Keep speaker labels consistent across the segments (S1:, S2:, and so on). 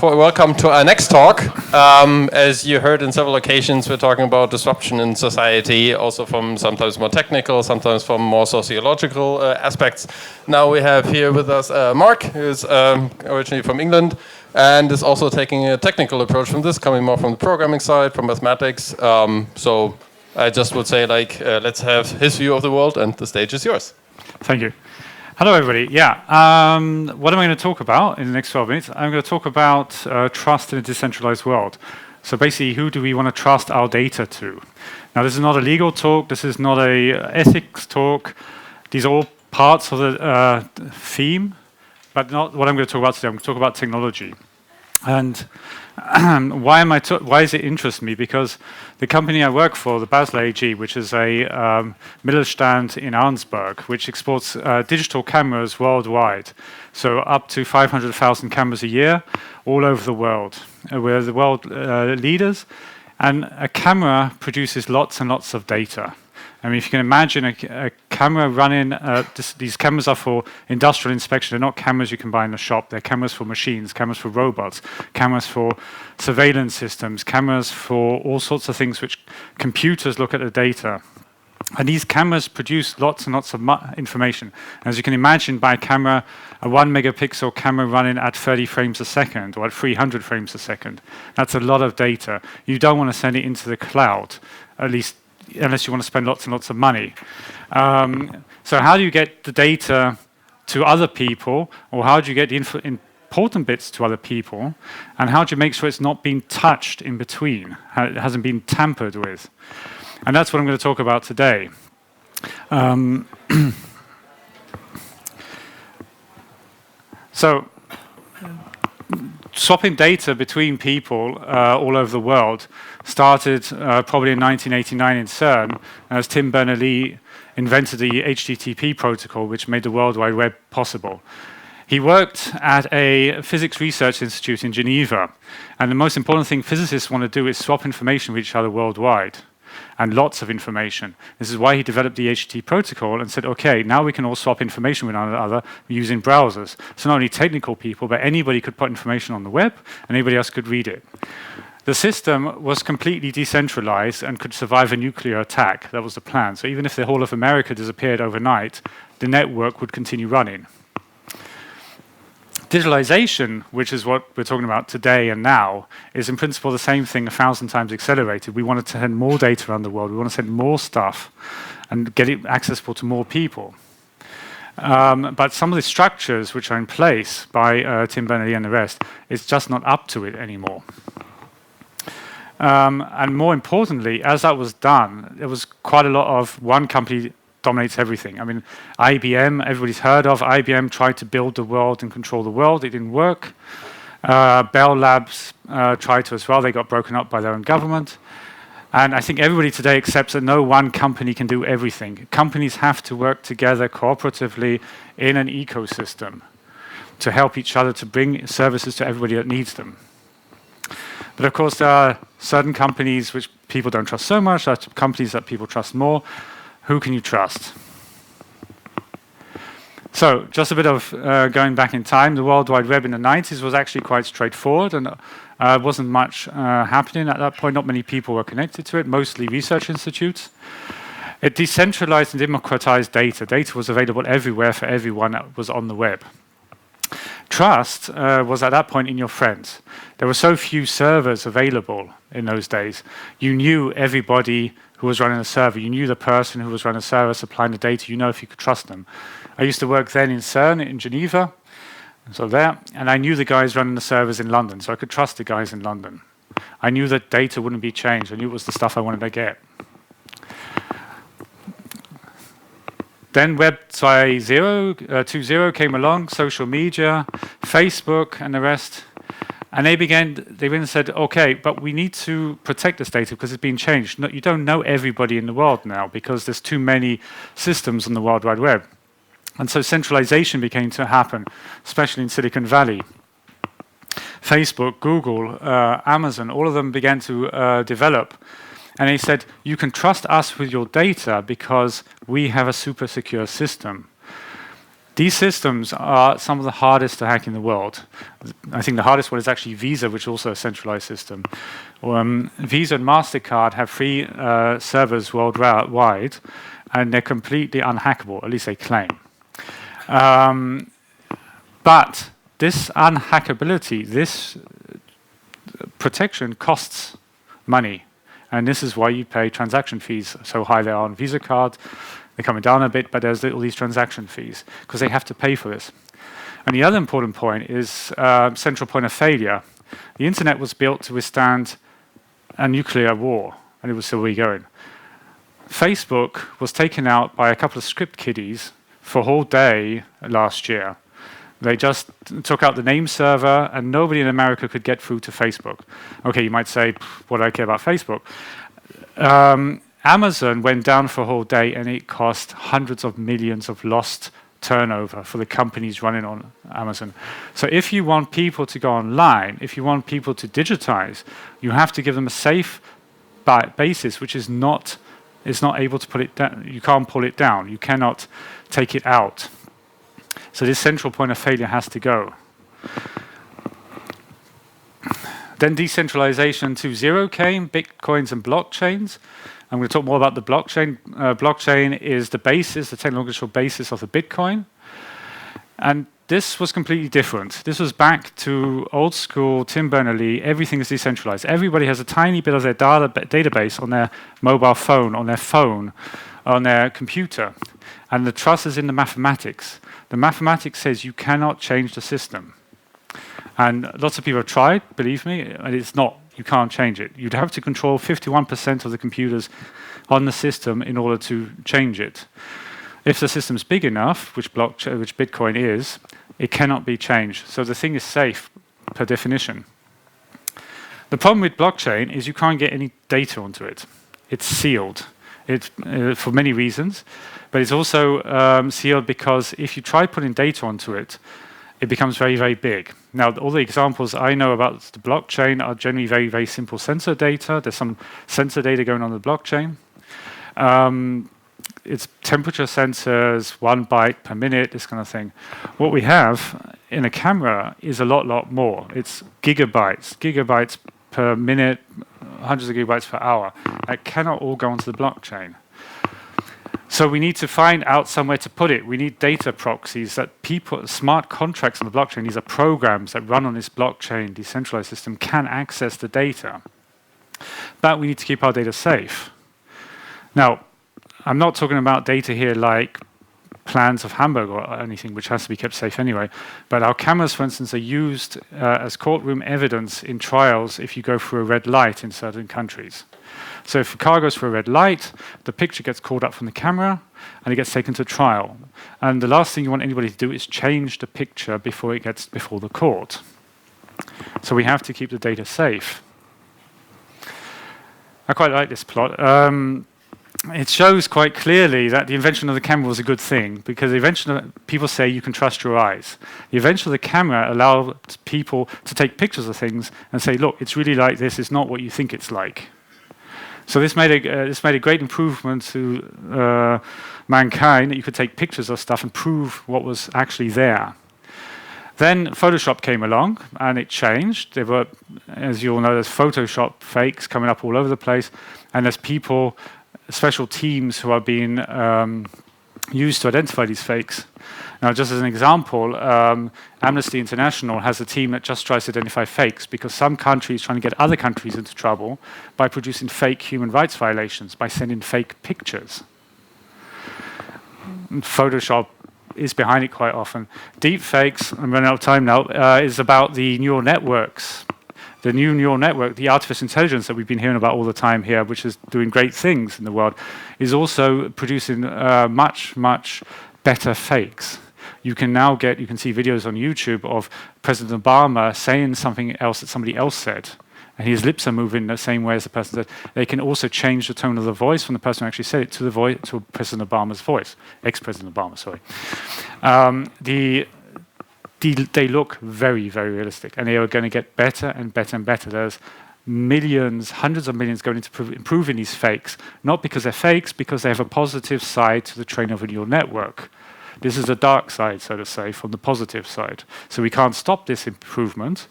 S1: welcome to our next talk. As you heard in several occasions, we're talking about disruption in society, also from sometimes more technical, sometimes from more sociological aspects. Now we have here with us Mark, who's originally from England, and is also taking a technical approach from this, coming more from the programming side, from mathematics. So I just would say, like, let's have his view of the world, and the stage is yours.
S2: Thank you. Hello, everybody. Yeah, what am I going to talk about in the next 12 minutes? I'm going to talk about trust in a decentralized world. So basically, who do we want to trust our data to? Now, this is not a legal talk. This is not a ethics talk. These are all parts of the theme, but not what I'm going to talk about today. I'm going to talk about technology. And why does it interest me? Because the company I work for, the Basler AG, which is a Mittelstand in Arnsberg, which exports digital cameras worldwide, so up to 500,000 cameras a year, all over the world. We're the world leaders, and a camera produces lots and lots of data. I mean, if you can imagine a camera running, these cameras are for industrial inspection. They're not cameras you can buy in the shop. They're cameras for machines, cameras for robots, cameras for surveillance systems, cameras for all sorts of things which computers look at the data. And these cameras produce lots and lots of information. As you can imagine, by a camera, a 1 megapixel camera running at 30 frames a second or at 300 frames a second, that's a lot of data. You don't want to send it into the cloud, at least unless you want to spend lots and lots of money. So how do you get the data to other people, or how do you get the important bits to other people, and how do you make sure it's not being touched in between, it hasn't been tampered with? And that's what I'm going to talk about today. So swapping data between people all over the world started probably in 1989 in CERN, as Tim Berners-Lee invented the HTTP protocol, which made the World Wide Web possible. He worked at a physics research institute in Geneva, and the most important thing physicists want to do is swap information with each other worldwide, and lots of information. This is why he developed the HTTP protocol and said, okay, now we can all swap information with one another using browsers. So not only technical people, but anybody could put information on the web, and anybody else could read it. The system was completely decentralized and could survive a nuclear attack. That was the plan. So even if the whole of America disappeared overnight, the network would continue running. Digitalization, which is what we're talking about today and now, is in principle the same thing 1,000 times accelerated. We wanted to send more data around the world. We want to send more stuff and get it accessible to more people. But some of the structures which are in place by Tim Berners-Lee and the rest, it's just not up to it anymore. And more importantly, as that was done, there was quite a lot of one company dominates everything. I mean, IBM, everybody's heard of. IBM tried to build the world and control the world. It didn't work. Bell Labs tried to as well. They got broken up by their own government. And I think everybody today accepts that no one company can do everything. Companies have to work together cooperatively in an ecosystem to help each other to bring services to everybody that needs them. But of course, there are certain companies which people don't trust so much. There are companies that people trust more. Who can you trust? So just a bit of going back in time. The World Wide Web in the 90s was actually quite straightforward, and wasn't much happening at that point. Not many people were connected to it, mostly research institutes. It decentralized and democratized data. Data was available everywhere for everyone that was on the web. Trust was at that point in your friends. There were so few servers available in those days. You knew everybody who was running a server. You knew the person who was running a server, supplying the data. You know if you could trust them. I used to work then in CERN in Geneva, so there, and I knew the guys running the servers in London, so I could trust the guys in London. I knew that data wouldn't be changed. I knew it was the stuff I wanted to get. Then Web 2.0 came along, social media, Facebook, and the rest. And they then said, okay, but we need to protect this data because it's been changed. No, you don't know everybody in the world now because there's too many systems on the World Wide Web. And so centralization began to happen, especially in Silicon Valley. Facebook, Google, Amazon, all of them began to develop. And they said, you can trust us with your data because we have a super secure system. These systems are some of the hardest to hack in the world. I think the hardest one is actually Visa, which is also a centralized system. Visa and MasterCard have free servers worldwide, and they're completely unhackable, at least they claim. But this unhackability, this protection costs money. And this is why you pay transaction fees so high they are on Visa card. They're coming down a bit, but there's all these transaction fees because they have to pay for this. And the other important point is central point of failure. The internet was built to withstand a nuclear war, and it was still going. Facebook was taken out by a couple of script kiddies for a whole day last year. They just took out the name server, and nobody in America could get through to Facebook. Okay, you might say, what do I care about Facebook? Amazon went down for a whole day, and it cost hundreds of millions of lost turnover for the companies running on Amazon. So if you want people to go online, if you want people to digitize, you have to give them a safe basis, which is not able to put it down. You can't pull it down. You cannot take it out. So this central point of failure has to go. Then decentralization 2.0 came, bitcoins and blockchains. I'm going to talk more about the blockchain. Blockchain is the basis, the technological basis of the Bitcoin. And this was completely different. This was back to old school, Tim Berners-Lee, everything is decentralized. Everybody has a tiny bit of their database on their mobile phone, on their computer. And the trust is in the mathematics. The mathematics says you cannot change the system. And lots of people have tried, believe me, and it's not. You can't change it. You'd have to control 51% of the computers on the system in order to change it. If the system's big enough, which Bitcoin is, it cannot be changed. So the thing is safe per definition. The problem with blockchain is you can't get any data onto it. It's sealed. It's for many reasons, but it's also sealed because if you try putting data onto it, it becomes very, very big. Now, all the examples I know about the blockchain are generally very, very simple sensor data. There's some sensor data going on the blockchain. It's temperature sensors, 1 byte per minute, this kind of thing. What we have in a camera is a lot more. It's gigabytes per minute, hundreds of gigabytes per hour. That cannot all go onto the blockchain. So we need to find out somewhere to put it. We need data proxies that smart contracts on the blockchain, these are programs that run on this blockchain, decentralized system, can access the data. But we need to keep our data safe. Now, I'm not talking about data here like plans of Hamburg or anything, which has to be kept safe anyway. But our cameras, for instance, are used as courtroom evidence in trials if you go through a red light in certain countries. So if a car goes through a red light, the picture gets called up from the camera and it gets taken to trial. And the last thing you want anybody to do is change the picture before it gets before the court. So we have to keep the data safe. I quite like this plot. It shows quite clearly that the invention of the camera was a good thing because the invention of, people say you can trust your eyes. The invention of the camera allowed people to take pictures of things and say, look, it's really like this, it's not what you think it's like. So this made a great improvement to mankind, that you could take pictures of stuff and prove what was actually there. Then Photoshop came along and it changed. There were, as you all know, there's Photoshop fakes coming up all over the place, and there's people, special teams who are being used to identify these fakes. Now, just as an example, Amnesty International has a team that just tries to identify fakes because some countries trying to get other countries into trouble by producing fake human rights violations, by sending fake pictures. Photoshop is behind it quite often. Deep fakes, I'm running out of time now, is about the neural networks. The new neural network, the artificial intelligence that we've been hearing about all the time here, which is doing great things in the world, is also producing much better fakes. You can now see videos on YouTube of President Obama saying something else that somebody else said, and his lips are moving the same way as the person said. They can also change the tone of the voice from the person who actually said it to President Obama's voice, ex-President Obama, sorry. They look very, very realistic, and they are going to get better and better and better. There's millions, hundreds of millions going into improving these fakes, not because they're fakes, because they have a positive side to the training of a neural network. This is the dark side, so to say, from the positive side. So we can't stop this improvement,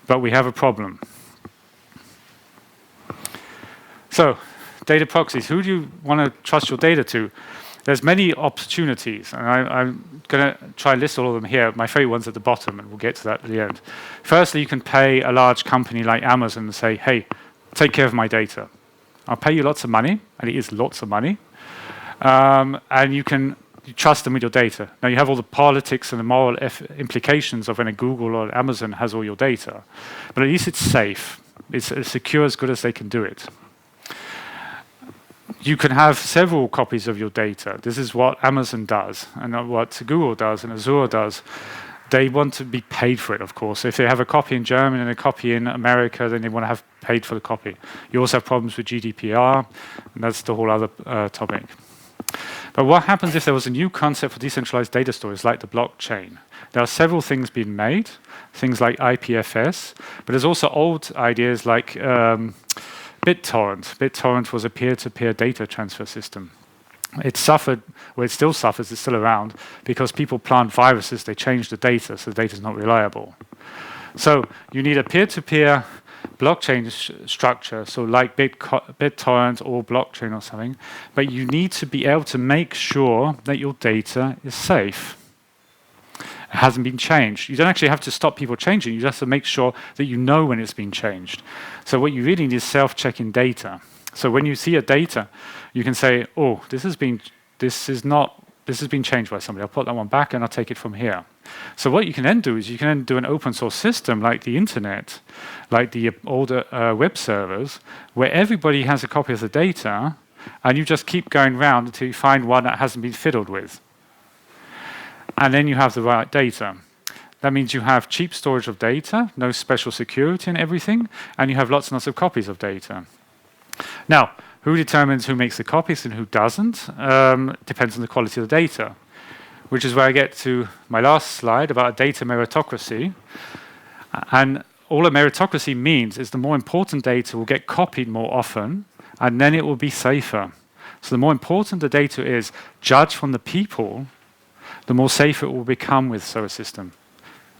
S2: but we have a problem. So, data proxies. Who do you want to trust your data to? There's many opportunities, and I'm going to try and list all of them here. My favorite one's at the bottom, and we'll get to that at the end. Firstly, you can pay a large company like Amazon and say, hey, take care of my data. I'll pay you lots of money, and it is lots of money, and you trust them with your data. Now, you have all the politics and the moral implications of when a Google or Amazon has all your data, but at least it's safe. It's secure as good as they can do it. You can have several copies of your data. This is what Amazon does, and what Google does, and Azure does. They want to be paid for it, of course. If they have a copy in Germany and a copy in America, then they want to have paid for the copy. You also have problems with GDPR, and that's the whole other topic. But what happens if there was a new concept for decentralized data storage, like the blockchain? There are several things being made, things like IPFS, but there's also old ideas like BitTorrent. BitTorrent was a peer-to-peer data transfer system. It suffered, well, it still suffers, it's still around, because people plant viruses, they change the data, so the data is not reliable. So you need a peer-to-peer blockchain structure, so like BitTorrent or blockchain or something, but you need to be able to make sure that your data is safe. It hasn't been changed. You don't actually have to stop people changing, you just have to make sure that you know when it's been changed. So what you really need is self-checking data. So when you see a data, you can say, oh, this has been changed by somebody. I'll put that one back and I'll take it from here. So what you can then do is you can then do an open source system like the internet, like the older web servers, where everybody has a copy of the data, and you just keep going around until you find one that hasn't been fiddled with. And then you have the right data. That means you have cheap storage of data, no special security and everything, and you have lots and lots of copies of data. Now, who determines who makes the copies and who doesn't? Depends on the quality of the data, which is where I get to my last slide about data meritocracy. And all a meritocracy means is the more important data will get copied more often, and then it will be safer. So the more important the data is, judged from the people, the more safe it will become with such a system.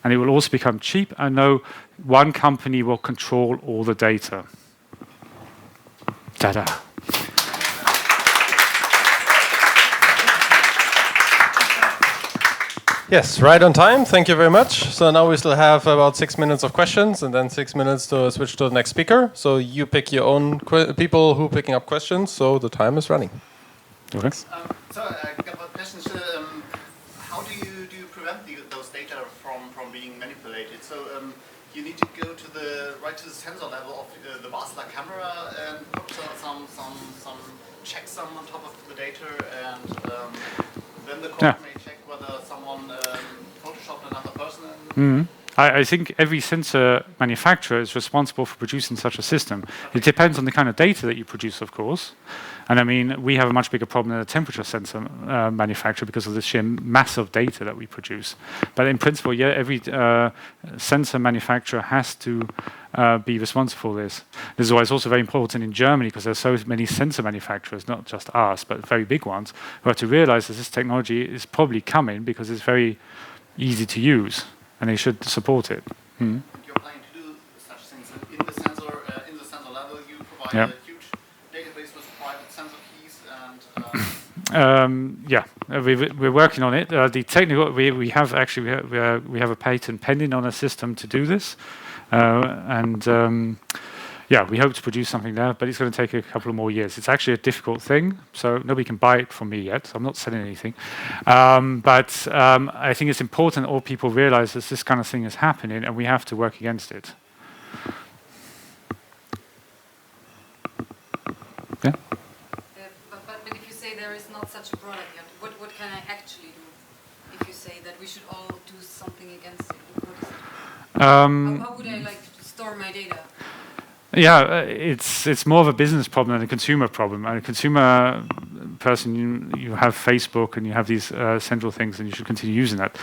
S2: And it will also become cheap, and no one company will control all the data. Ta-da.
S1: Yes, right on time. Thank you very much. So now we still have about 6 minutes of questions and then 6 minutes to switch to the next speaker. So you pick your own people who are picking up questions. So the time is running.
S2: Okay.
S3: So I got a question. How do you prevent those data from being manipulated? So you need to go to the sensor level of the Basler camera and put some checksum on top of the data, and then the code may check whether someone photoshopped another person.
S2: Mm-hmm. I think every sensor manufacturer is responsible for producing such a system. It depends on the kind of data that you produce, of course. And I mean, we have a much bigger problem than a temperature sensor manufacturer because of the sheer mass of data that we produce. But in principle, yeah, every sensor manufacturer has to be responsible for this. This is why it's also very important in Germany, because there's so many sensor manufacturers, not just us, but very big ones, who have to realize that this technology is probably coming because it's very easy to use. And they should support it.
S3: You're planning to do such things in the sensor level. You provide a huge database with private sensor keys, and
S2: yeah, we're working on it. The technical we have a patent pending on a system to do this, and yeah, we hope to produce something there, but it's going to take a couple of more years. It's actually a difficult thing, so nobody can buy it from me yet. So I'm not selling anything. But I think it's important all people realize that this kind of thing is happening, and we have to work against it. Yeah?
S4: But if you say there is not such a product yet, what can I actually do if you say that we should all do something against it? What is it? How would I store my data?
S2: Yeah, it's more of a business problem than a consumer problem. And a consumer person, you have Facebook and you have these central things, and you should continue using that.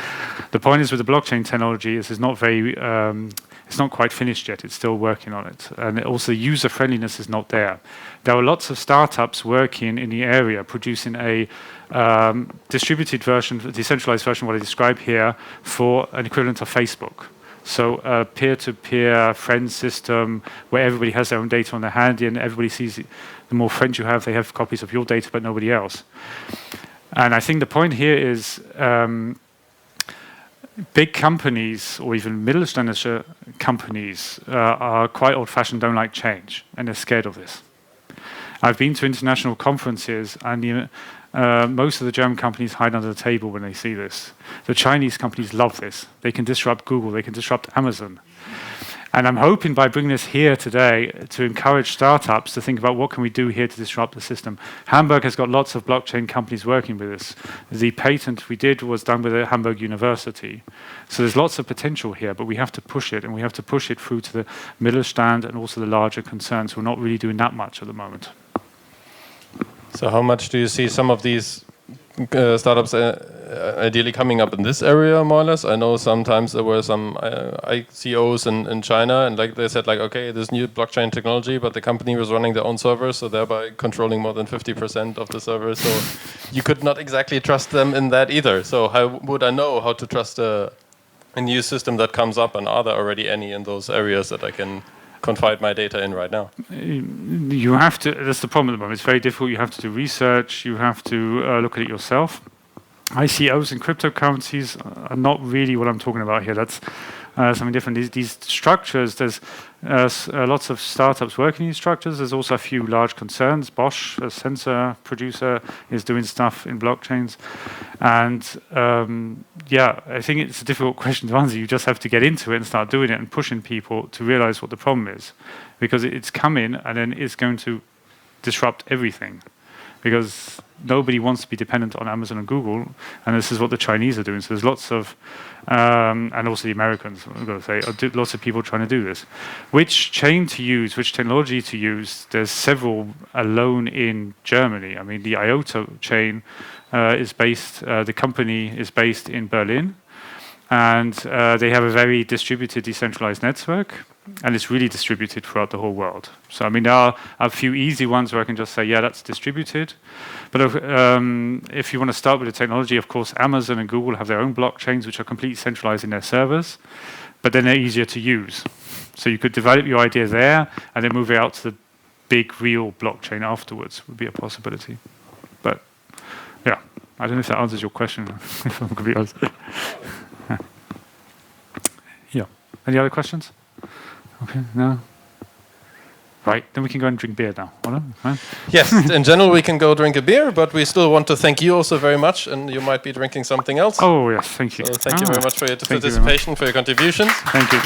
S2: The point is with the blockchain technology is it's not very, it's not quite finished yet. It's still working on it, and also the user friendliness is not there. There are lots of startups working in the area, producing a distributed version, a decentralized version, what I describe here, for an equivalent of Facebook. So a peer-to-peer friend system where everybody has their own data on their hand, and everybody sees it. The more friends you have, they have copies of your data, but nobody else. And I think the point here is big companies or even Mittelständische companies are quite old-fashioned, don't like change, and they're scared of this. I've been to international conferences, and most of the German companies hide under the table when they see this. The Chinese companies love this. They can disrupt Google, they can disrupt Amazon. And I'm hoping by bringing this here today to encourage startups to think about what can we do here to disrupt the system. Hamburg has got lots of blockchain companies working with us. The patent we did was done with the Hamburg University. So there's lots of potential here, but we have to push it, and we have to push it through to the Mittelstand and also the larger concerns who are not really doing that much at the moment.
S1: So how much do you see some of these startups ideally coming up in this area, more or less? I know sometimes there were some ICOs in China, and like they said, like, okay, this new blockchain technology, but the company was running their own servers, so thereby controlling more than 50% of the servers. So you could not exactly trust them in that either. So how would I know how to trust a new system that comes up, and are there already any in those areas that I can confide my data in right now?
S2: You have to, that's the problem at the moment. It's very difficult. You have to do research. You have to look at it yourself. ICOs and cryptocurrencies are not really what I'm talking about here. That's something different. These structures, there's lots of startups working in these structures. There's also a few large concerns. Bosch, a sensor producer, is doing stuff in blockchains. And yeah, I think it's a difficult question to answer. You just have to get into it and start doing it and pushing people to realize what the problem is. Because it's coming, and then it's going to disrupt everything. Because nobody wants to be dependent on Amazon and Google, and this is what the Chinese are doing. So there's lots of, and also the Americans, I've got to say, lots of people trying to do this. Which chain to use, which technology to use? There's several alone in Germany. I mean, the IOTA chain is based, the company is based in Berlin, and they have a very distributed, decentralized network. And it's really distributed throughout the whole world. So, I mean, there are a few easy ones where I can just say, yeah, that's distributed. But if you want to start with the technology, of course, Amazon and Google have their own blockchains, which are completely centralized in their servers. But then they're easier to use. So you could develop your idea there and then move it out to the big, real blockchain afterwards would be a possibility. But, yeah, I don't know if that answers your question, if I'm going to be honest. Yeah. Any other questions? Okay, no. Right, then we can go and drink beer now. Right?
S1: Yes, in general we can go drink a beer, but we still want to thank you also very much, and you might be drinking something else.
S2: Oh, yes, thank you.
S1: So thank you very much for your participation, for your contributions.
S2: Thank you.